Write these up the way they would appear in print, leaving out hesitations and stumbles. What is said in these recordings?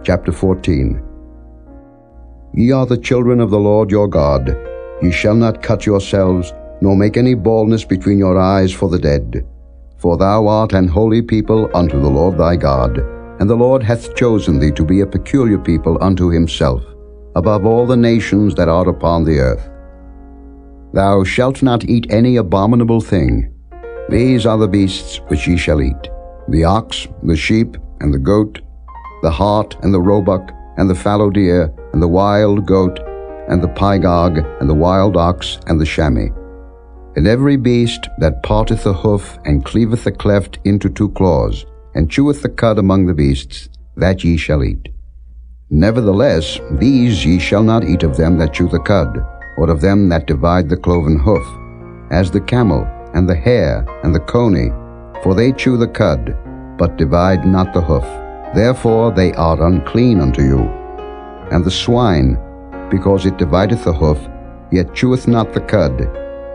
chapter 14. Ye are the children of the Lord your God. Ye shall not cut yourselves, nor make any baldness between your eyes for the dead. For thou art an holy people unto the Lord thy God, and the Lord hath chosen thee to be a peculiar people unto himself, above all the nations that are upon the earth. Thou shalt not eat any abominable thing. These are the beasts which ye shall eat: the ox, the sheep, and the goat, the hart, and the roebuck, and the fallow deer, and the wild goat, and the pygog, and the wild ox, and the chamois. And every beast that parteth the hoof, and cleaveth the cleft into two claws, and cheweth the cud among the beasts, that ye shall eat. Nevertheless, these ye shall not eat of them that chew the cud, or of them that divide the cloven hoof, as the camel, and the hare, and the coney, for they chew the cud, but divide not the hoof. Therefore they are unclean unto you. And the swine, because it divideth the hoof, yet cheweth not the cud,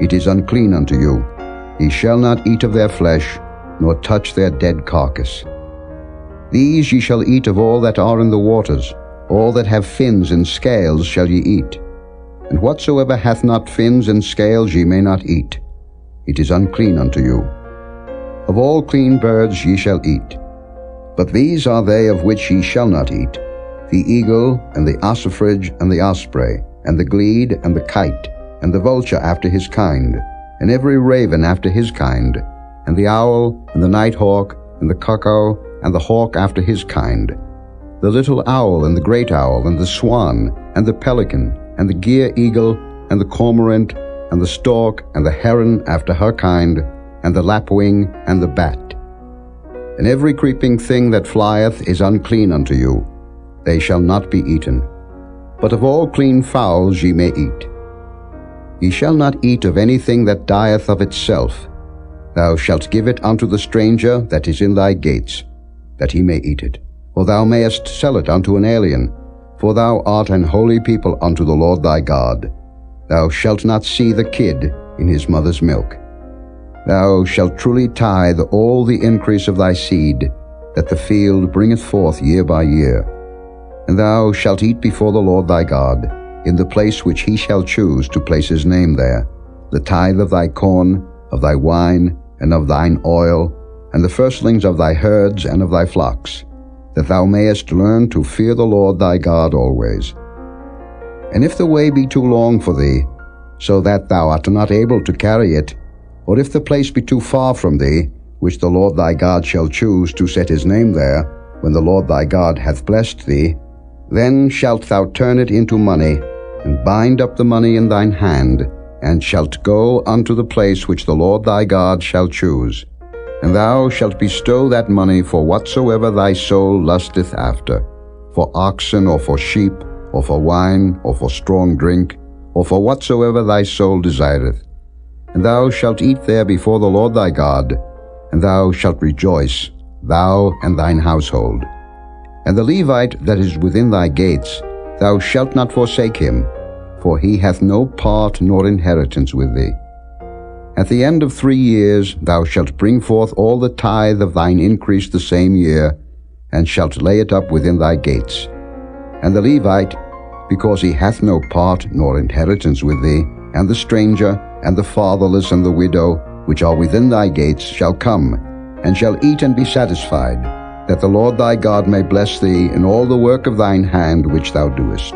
it is unclean unto you. Ye shall not eat of their flesh, nor touch their dead carcass. These ye shall eat of all that are in the waters, all that have fins and scales shall ye eat. And whatsoever hath not fins and scales ye may not eat. It is unclean unto you. Of all clean birds ye shall eat. But these are they of which ye shall not eat: the eagle, and the ossifrage, and the osprey, and the glede, and the kite, and the vulture after his kind, and every raven after his kind, and the owl, and the nighthawk, and the cuckoo, and the hawk after his kind, the little owl, and the great owl, and the swan, and the pelican, and the gier eagle, and the cormorant, and the stork, and the heron after her kind, and the lapwing, and the bat. And every creeping thing that flieth is unclean unto you. They shall not be eaten. But of all clean fowls ye may eat. Ye shall not eat of anything that dieth of itself. Thou shalt give it unto the stranger that is in thy gates, that he may eat it. Or thou mayest sell it unto an alien, for thou art an holy people unto the Lord thy God. Thou shalt not see the kid in his mother's milk. Thou shalt truly tithe all the increase of thy seed, that the field bringeth forth year by year. And thou shalt eat before the Lord thy God, in the place which he shall choose to place his name there, the tithe of thy corn, of thy wine, and of thine oil, and the firstlings of thy herds and of thy flocks, that thou mayest learn to fear the Lord thy God always. And if the way be too long for thee, so that thou art not able to carry it, or if the place be too far from thee, which the Lord thy God shall choose to set his name there, when the Lord thy God hath blessed thee, then shalt thou turn it into money, and bind up the money in thine hand, and shalt go unto the place which the Lord thy God shall choose. And thou shalt bestow that money for whatsoever thy soul lusteth after, for oxen, or for sheep, or for wine, or for strong drink, or for whatsoever thy soul desireth. And thou shalt eat there before the Lord thy God, and thou shalt rejoice, thou and thine household. And the Levite that is within thy gates, thou shalt not forsake him, for he hath no part nor inheritance with thee. At the end of 3 years thou shalt bring forth all the tithe of thine increase the same year, and shalt lay it up within thy gates. And the Levite, because he hath no part nor inheritance with thee, and the stranger, and the fatherless, and the widow, which are within thy gates, shall come, and shall eat and be satisfied, that the Lord thy God may bless thee in all the work of thine hand which thou doest.